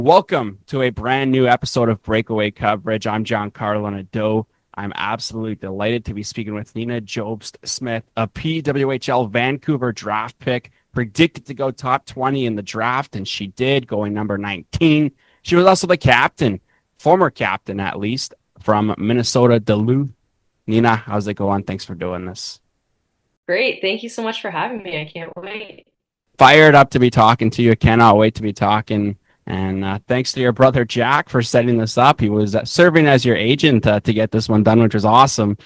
Welcome to a brand new episode of Breakaway Coverage. I'm Giancarlo Nadeau. I'm absolutely delighted to be speaking with Nina-Jobst-Smith, a PWHL Vancouver draft pick, predicted to go top 20 in the draft, and she did, going number 19. She was also the captain, former captain at least, from Minnesota Duluth. Nina, how's it going? Thanks for doing this. Great. Thank you so much for having me. I can't wait. Fired up to be talking to you. Cannot wait to be talking. And thanks to your brother Jack for setting this up. He was serving as your agent to get this one done, which was awesome.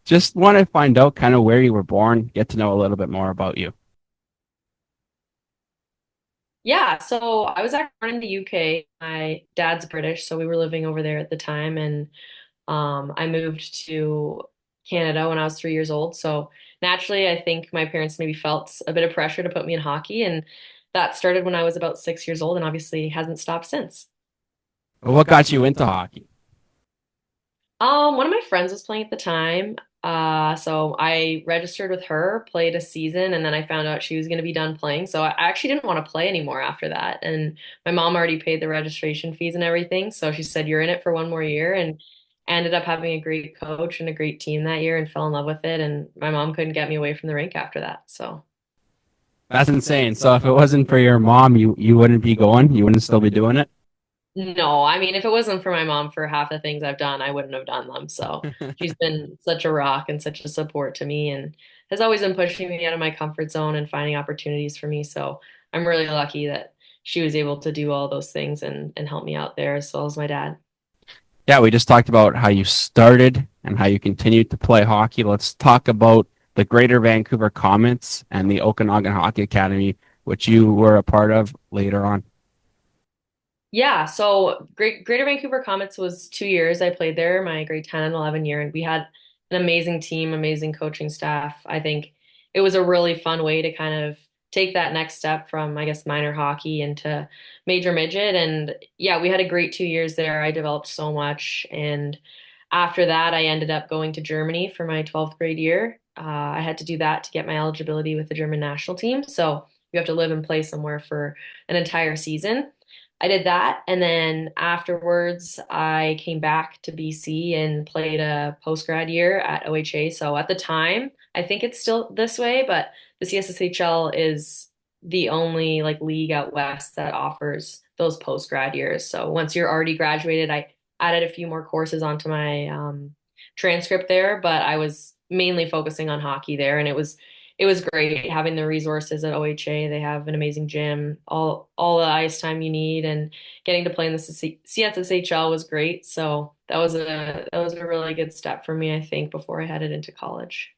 Just want to find out kind of where you were born, get to know a little bit more about you. Yeah, so I was actually born in the UK. My dad's British, so we were living over there at the time, and I moved to Canada when I was 3 years old. So naturally, I think my parents maybe felt a bit of pressure to put me in hockey, and that started when I was about 6 years old, and obviously hasn't stopped since. What got you into hockey? One of my friends was playing at the time. So I registered with her, played a season, and then I found out she was going to be done playing. So I actually didn't want to play anymore after that. And my mom already paid the registration fees and everything. So she said, "You're in it for one more year." And I ended up having a great coach and a great team that year and fell in love with it. And my mom couldn't get me away from the rink after that. So. That's insane. So if it wasn't for your mom, you wouldn't be going. You wouldn't still be doing it. No, I mean, if it wasn't for my mom for half the things I've done, I wouldn't have done them. So she's been such a rock and such a support to me and has always been pushing me out of my comfort zone and finding opportunities for me. So I'm really lucky that she was able to do all those things and help me out there as well as my dad. Yeah, we just talked about how you started and how you continued to play hockey. Let's talk about the Greater Vancouver Comets and the Okanagan Hockey Academy, which you were a part of later on. Yeah, so Greater Vancouver Comets was 2 years I played there, my grade 10 and 11 year, and we had an amazing team, amazing coaching staff. I think it was a really fun way to kind of take that next step from, I guess, minor hockey into major midget. And yeah, we had a great 2 years there. I developed so much. And after that, I ended up going to Germany for my 12th grade year. I had to do that to get my eligibility with the German national team. So you have to live and play somewhere for an entire season. I did that. And then afterwards, I came back to BC and played a post grad year at OHA. So at the time, I think it's still this way, but the CSSHL is the only like league out west that offers those post grad years. So once you're already graduated, I added a few more courses onto my transcript there, but I was mainly focusing on hockey there, and it was great having the resources at OHA. They have an amazing gym, all the ice time you need, and getting to play in the CSSHL was great. So that was a really good step for me, I think, before I headed into college.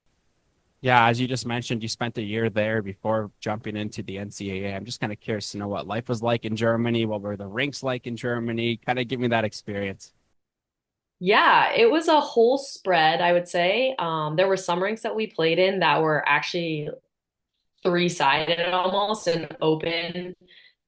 Yeah, as you just mentioned, you spent a year there before jumping into the NCAA. I'm just kind of curious to know what life was like in Germany. What were the rinks like in Germany? Kind of give me that experience. Yeah, it was a whole spread, I would say. There were some rinks that we played in that were actually three-sided almost and open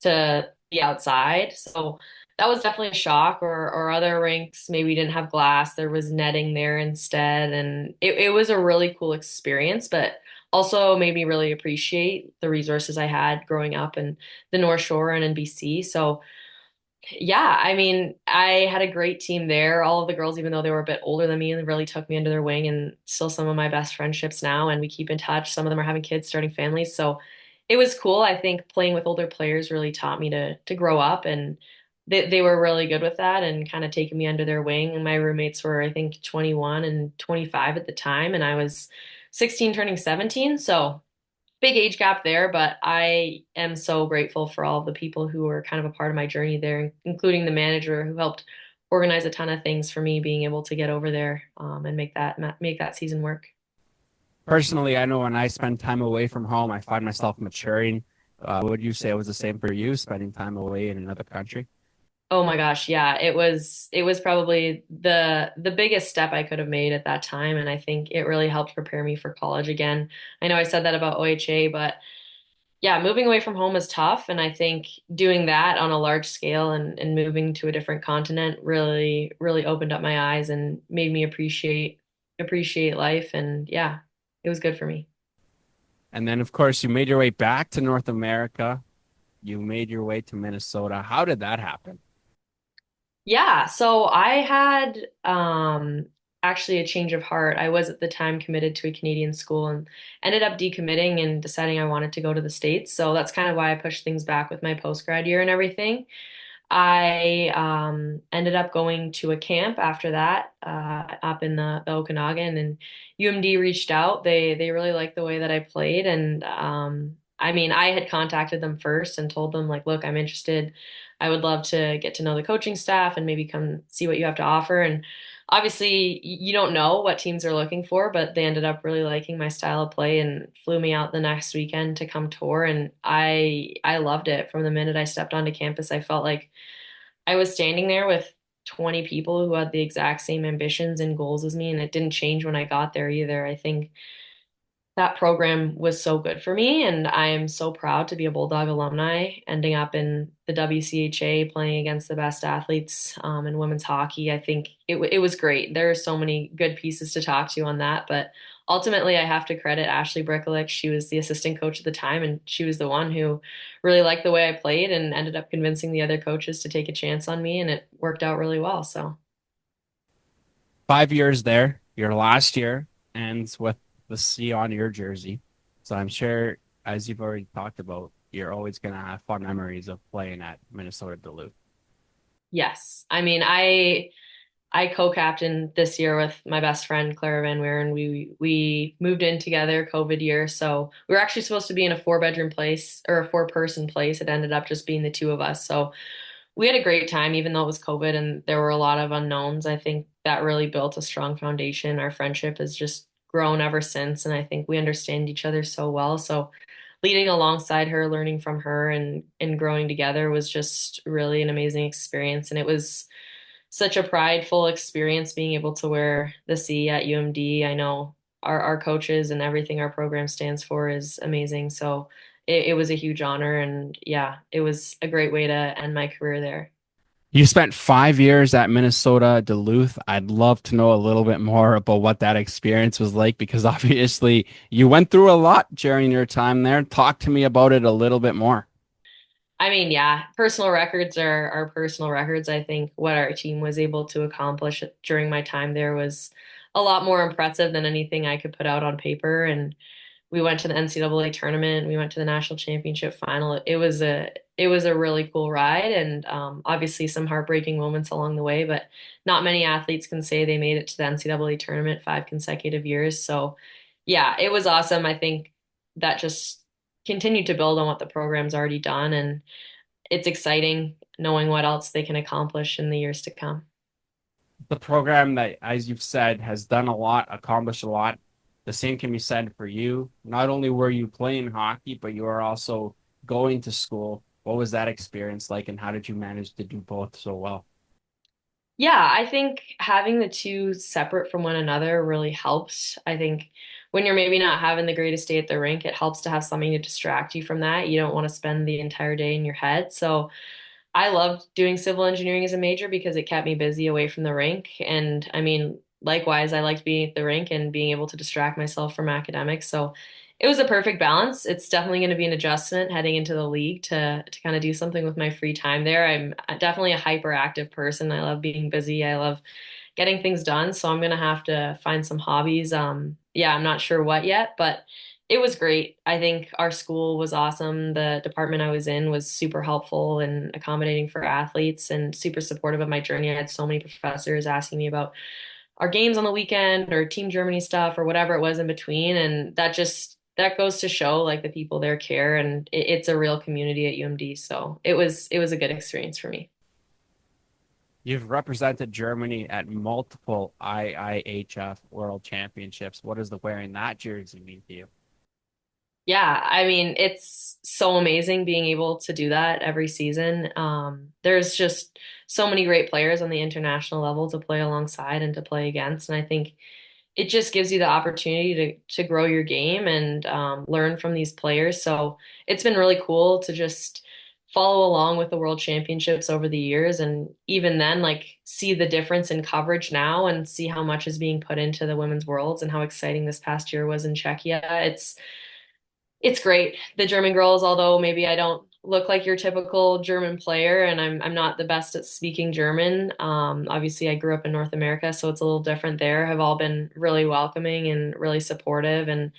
to the outside. So that was definitely a shock. Or other rinks maybe didn't have glass. There was netting there instead. And it was a really cool experience, but also made me really appreciate the resources I had growing up in the North Shore and in BC. So yeah, I mean, I had a great team there. All of the girls, even though they were a bit older than me, and really took me under their wing, and still some of my best friendships now, and we keep in touch. Some of them are having kids, starting families. So it was cool. I think playing with older players really taught me to grow up, and they were really good with that and kind of taking me under their wing. And my roommates were, I think, 21 and 25 at the time, and I was 16 turning 17. So big age gap there, but I am so grateful for all of the people who were kind of a part of my journey there, including the manager who helped organize a ton of things for me being able to get over there and make that season work. Personally, I know when I spend time away from home, I find myself maturing. Would you say it was the same for you, spending time away in another country? Oh my gosh, yeah, it was probably the biggest step I could have made at that time, and I think it really helped prepare me for college again. I know I said that about OHA, but yeah, moving away from home is tough. And I think doing that on a large scale and moving to a different continent really, really opened up my eyes and made me appreciate life. And yeah, it was good for me. And then, of course, you made your way back to North America. You made your way to Minnesota. How did that happen? Yeah, so I had actually a change of heart. I was at the time committed to a Canadian school and ended up decommitting and deciding I wanted to go to the States. So that's kind of why I pushed things back with my post-grad year and everything. I ended up going to a camp after that up in the Okanagan, and UMD reached out. They really liked the way that I played, and I mean, I had contacted them first and told them like, look, I'm interested. I would love to get to know the coaching staff and maybe come see what you have to offer. And obviously, you don't know what teams are looking for, but they ended up really liking my style of play and flew me out the next weekend to come tour. And I loved it from the minute I stepped onto campus. I felt like I was standing there with 20 people who had the exact same ambitions and goals as me, and it didn't change when I got there either. I think that program was so good for me, and I am so proud to be a Bulldog alumni, ending up in the WCHA playing against the best athletes in women's hockey. I think it was great. There are so many good pieces to talk to on that, but ultimately, I have to credit Ashley Brickelick. She was the assistant coach at the time, and she was the one who really liked the way I played and ended up convincing the other coaches to take a chance on me, and it worked out really well. So. 5 years there. Your last year ends with the C on your jersey. So I'm sure, as you've already talked about, you're always going to have fun memories of playing at Minnesota Duluth. Yes. I mean, I co-captained this year with my best friend Clara Van Weeren. We moved in together COVID year, so we were actually supposed to be in a four-bedroom place or a four-person place. It ended up just being the two of us. So we had a great time, even though it was COVID and there were a lot of unknowns. I think that really built a strong foundation. Our friendship has just grown ever since, and I think we understand each other so well. So leading alongside her, learning from her and growing together was just really an amazing experience. And it was such a prideful experience being able to wear the C at UMD. I know our coaches and everything our program stands for is amazing. So it was a huge honor. And yeah, it was a great way to end my career there. You spent 5 years at Minnesota Duluth. I'd love to know a little bit more about what that experience was like because obviously you went through a lot during your time there. Talk to me about it a little bit more. I mean, yeah, personal records are personal records. I think what our team was able to accomplish during my time there was a lot more impressive than anything I could put out on paper. And we went to the NCAA tournament. We went to the national championship final. It was a really cool ride, and obviously some heartbreaking moments along the way. But not many athletes can say they made it to the NCAA tournament 5 consecutive years. So, yeah, it was awesome. I think that just continued to build on what the program's already done, and it's exciting knowing what else they can accomplish in the years to come. The program that, as you've said, has done a lot, accomplished a lot. The same can be said for you. Not only were you playing hockey, but you are also going to school. What was that experience like, and how did you manage to do both so well? Yeah, I think having the two separate from one another really helps. I think when you're maybe not having the greatest day at the rink, it helps to have something to distract you from that. You don't want to spend the entire day in your head. So I loved doing civil engineering as a major because it kept me busy away from the rink. And I mean, likewise, I liked being at the rink and being able to distract myself from academics. So it was a perfect balance. It's definitely going to be an adjustment heading into the league to kind of do something with my free time there. I'm definitely a hyperactive person. I love being busy. I love getting things done. So I'm going to have to find some hobbies. Yeah, I'm not sure what yet, but it was great. I think our school was awesome. The department I was in was super helpful and accommodating for athletes and super supportive of my journey. I had so many professors asking me about our games on the weekend or Team Germany stuff or whatever it was in between. And that goes to show like the people there care, and it's a real community at UMD. So it was a good experience for me. You've represented Germany at multiple IIHF World Championships. What does the wearing that jersey mean to you? Yeah, I mean, it's so amazing being able to do that every season. There's just so many great players on the international level to play alongside and to play against. And I think it just gives you the opportunity to grow your game and learn from these players. So it's been really cool to just follow along with the World Championships over the years, and even then, like see the difference in coverage now and see how much is being put into the women's worlds and how exciting this past year was in Czechia. It's great. The German girls, although maybe I don't look like your typical German player, and I'm not the best at speaking German. Obviously, I grew up in North America, so it's a little different there. Have all been really welcoming and really supportive, and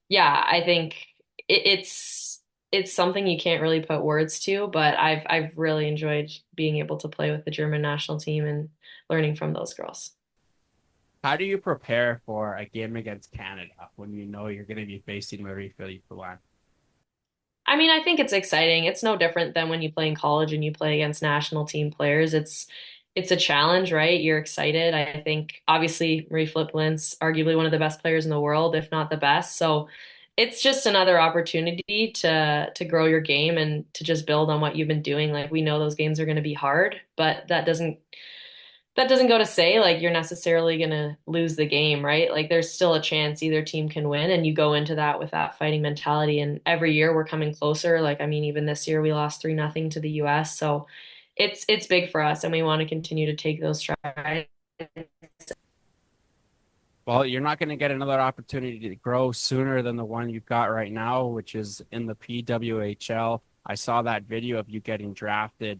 yeah, I think it's something you can't really put words to, but I've really enjoyed being able to play with the German national team and learning from those girls. How do you prepare for a game against Canada when you know you're going to be facing Marie-Philippe Poulin? I mean, I think it's exciting. It's no different than when you play in college and you play against national team players. It's a challenge, right? You're excited. I think obviously Marie-Philippe Poulin arguably one of the best players in the world, if not the best. So it's just another opportunity to grow your game and to just build on what you've been doing. Like we know those games are going to be hard, but that doesn't go to say like you're necessarily going to lose the game, right? Like there's still a chance either team can win and you go into that with that fighting mentality. And every year we're coming closer. Like I mean, even this year we lost 3-0 to the US. So it's big for us and we want to continue to take those strides. Well, you're not going to get another opportunity to grow sooner than the one you've got right now, which is in the PWHL. I saw that video of you getting drafted.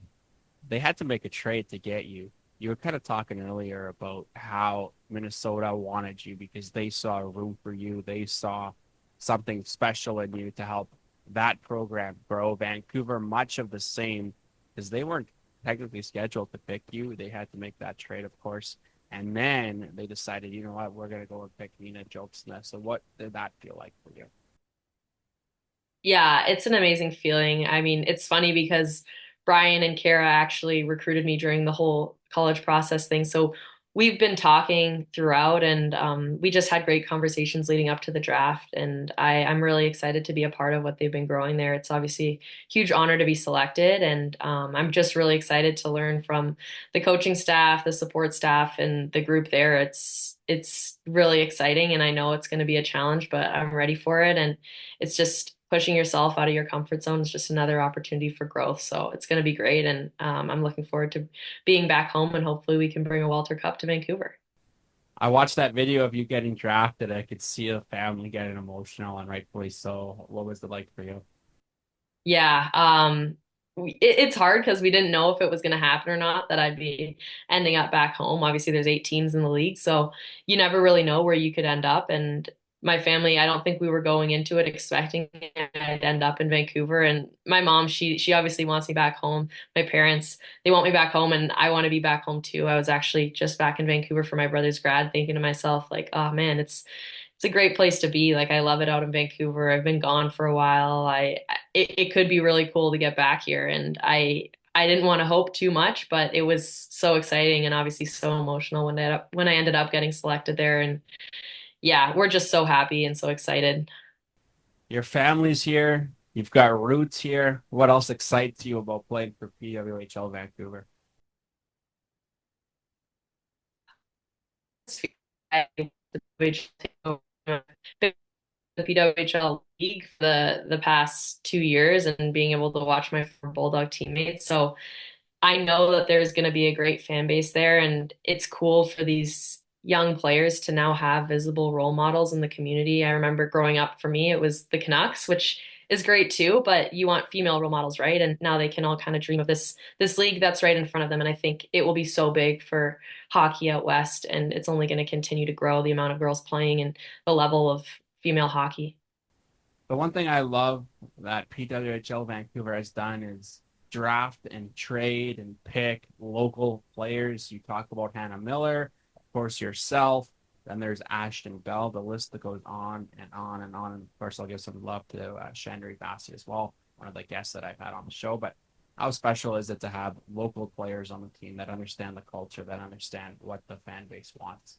They had to make a trade to get you. You were kind of talking earlier about how Minnesota wanted you because they saw a room for you. They saw something special in you to help that program grow. Vancouver, much of the same, because they weren't technically scheduled to pick you. They had to make that trade, of course. And then they decided, you know what, we're going to go and pick Nina-Jobst. So what did that feel like for you? Yeah, it's an amazing feeling. I mean, it's funny because Brian and Kara actually recruited me during the whole college process thing. So we've been talking throughout, and we just had great conversations leading up to the draft. And I'm really excited to be a part of what they've been growing there. It's obviously a huge honor to be selected, and I'm just really excited to learn from the coaching staff, the support staff, and the group there. It's really exciting, and I know it's going to be a challenge, but I'm ready for it. And it's just pushing yourself out of your comfort zone is just another opportunity for growth. So it's going to be great. And I'm looking forward to being back home and hopefully we can bring a Walter Cup to Vancouver. I watched that video of you getting drafted. I could see the family getting emotional, and rightfully so. What was it like for you? Yeah, it's hard because we didn't know if it was going to happen or not that I'd be ending up back home. Obviously, there's 8 teams in the league, so you never really know where you could end up. And my family, I don't think we were going into it expecting I'd end up in Vancouver. And my mom, she obviously wants me back home. My parents, they want me back home, and I want to be back home too. I was actually just back in Vancouver for my brother's grad, thinking to myself like, oh man, it's a great place to be. Like I love it out in Vancouver. I've been gone for a while. It could be really cool to get back here, and I didn't want to hope too much, but it was so exciting and obviously so emotional when I ended up getting selected there. And yeah, we're just so happy and so excited. Your family's here. You've got roots here. What else excites you about playing for PWHL Vancouver? The PWHL league for the past 2 years and being able to watch my former Bulldog teammates. So I know that there's going to be a great fan base there, and it's cool for these young players to now have visible role models in the community. I remember growing up, for me, it was the Canucks, which is great too, but you want female role models, right? And now they can all kind of dream of this league that's right in front of them. And I think it will be so big for hockey out west, and it's only going to continue to grow the amount of girls playing and the level of female hockey. The one thing I love that PWHL Vancouver has done is draft and trade and pick local players. You talk about Hannah Miller, of course, yourself. Then there's Ashton Bell. The list that goes on and on and on. And of course, I'll give some love to Chandri Bassi as well, one of the guests that I've had on the show. But how special is it to have local players on the team that understand the culture, that understand what the fan base wants?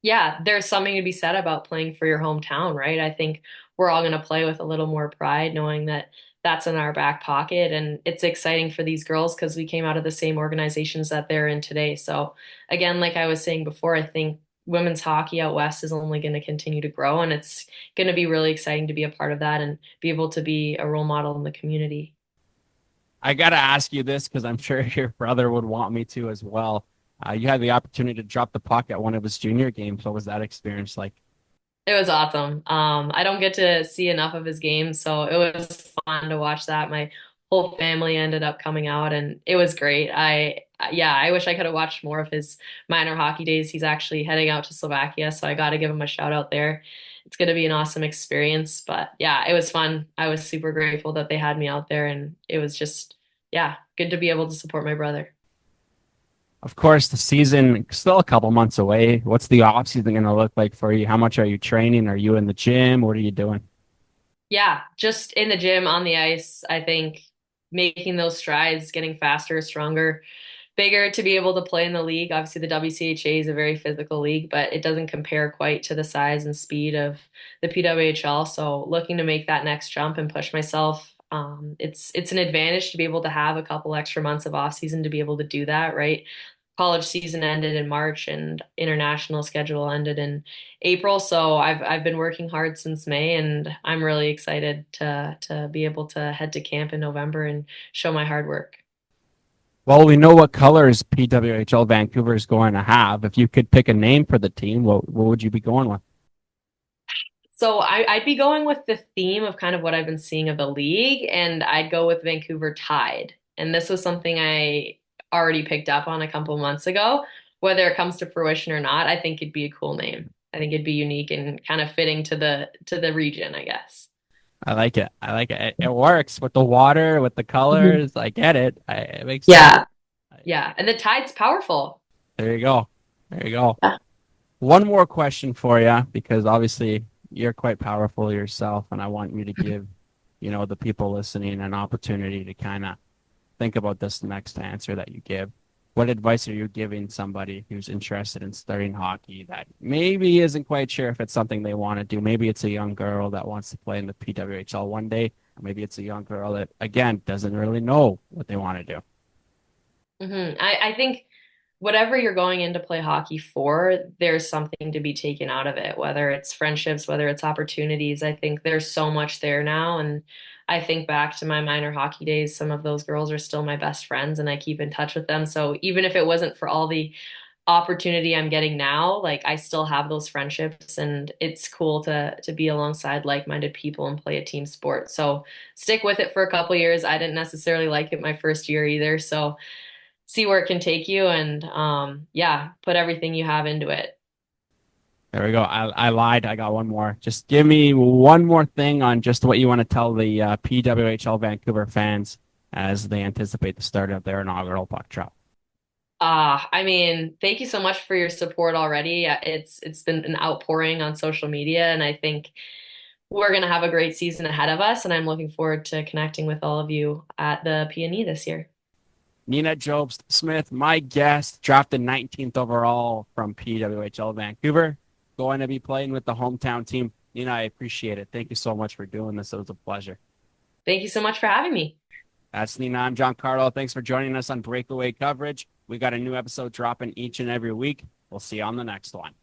Yeah, there's something to be said about playing for your hometown, right? I think we're all going to play with a little more pride knowing that that's in our back pocket. And it's exciting for these girls because we came out of the same organizations that they're in today. So, again, like I was saying before, I think women's hockey out west is only going to continue to grow. And it's going to be really exciting to be a part of that and be able to be a role model in the community. I got to ask you this because I'm sure your brother would want me to as well. You had the opportunity to drop the puck at one of his junior games. What was that experience like? It was awesome. I don't get to see enough of his games, so it was fun to watch that. My whole family ended up coming out and it was great. Yeah, I wish I could have watched more of his minor hockey days. He's actually heading out to Slovakia, so I got to give him a shout out there. It's going to be an awesome experience, but yeah, it was fun. I was super grateful that they had me out there and it was just, yeah, good to be able to support my brother. Of course, the season still a couple months away. What's the off season going to look like for you? How much are you training? Are you in the gym? What are you doing? Yeah, just in the gym, on the ice, I think making those strides, getting faster, stronger, bigger to be able to play in the league. Obviously, the WCHA is a very physical league, but it doesn't compare quite to the size and speed of the PWHL. So looking to make that next jump and push myself. It's an advantage to be able to have a couple extra months of off season to be able to do that, right? College season ended in March and international schedule ended in April. So I've been working hard since May and I'm really excited to be able to head to camp in November and show my hard work. Well, we know what colors PWHL Vancouver is going to have. If you could pick a name for the team, what would you be going with? So I'd be going with the theme of kind of what I've been seeing of the league, and I'd go with Vancouver Tide. And this was something I already picked up on a couple months ago. Whether it comes to fruition or not, I think it'd be a cool name. I think it'd be unique and kind of fitting to the region, I guess. I like it. I like it. It works with the water, with the Mhm. colors. I get it. It makes sense. Yeah. Yeah. And the Tide's powerful. There you go. There you go. Yeah. One more question for you, because obviously you're quite powerful yourself, and I want you to give, the people listening an opportunity to kind of think about this next answer that you give. What advice are you giving somebody who's interested in starting hockey that maybe isn't quite sure if it's something they want to do? Maybe it's a young girl that wants to play in the PWHL one day, or maybe it's a young girl that, again, doesn't really know what they want to do. I think whatever you're going in to play hockey for, there's something to be taken out of it, whether it's friendships, whether it's opportunities. I think there's so much there now. And I think back to my minor hockey days, some of those girls are still my best friends and I keep in touch with them. So even if it wasn't for all the opportunity I'm getting now, like I still have those friendships and it's cool to be alongside like-minded people and play a team sport. So stick with it for a couple years. I didn't necessarily like it my first year either. So see where it can take you and yeah, put everything you have into it. There we go. I lied. I got one more. Just give me one more thing on just what you want to tell the PWHL Vancouver fans as they anticipate the start of their inaugural puck drop. I mean, thank you so much for your support already. It's been an outpouring on social media, and I think we're gonna have a great season ahead of us, and I'm looking forward to connecting with all of you at the PNE this year. Nina-Jobst-Smith, my guest, drafted 19th overall from PWHL Vancouver, going to be playing with the hometown team. Nina, I appreciate it. Thank you so much for doing this. It was a pleasure. Thank you so much for having me. That's Nina. I'm John Carlo. Thanks for joining us on Breakaway Coverage. We got a new episode dropping each and every week. We'll see you on the next one.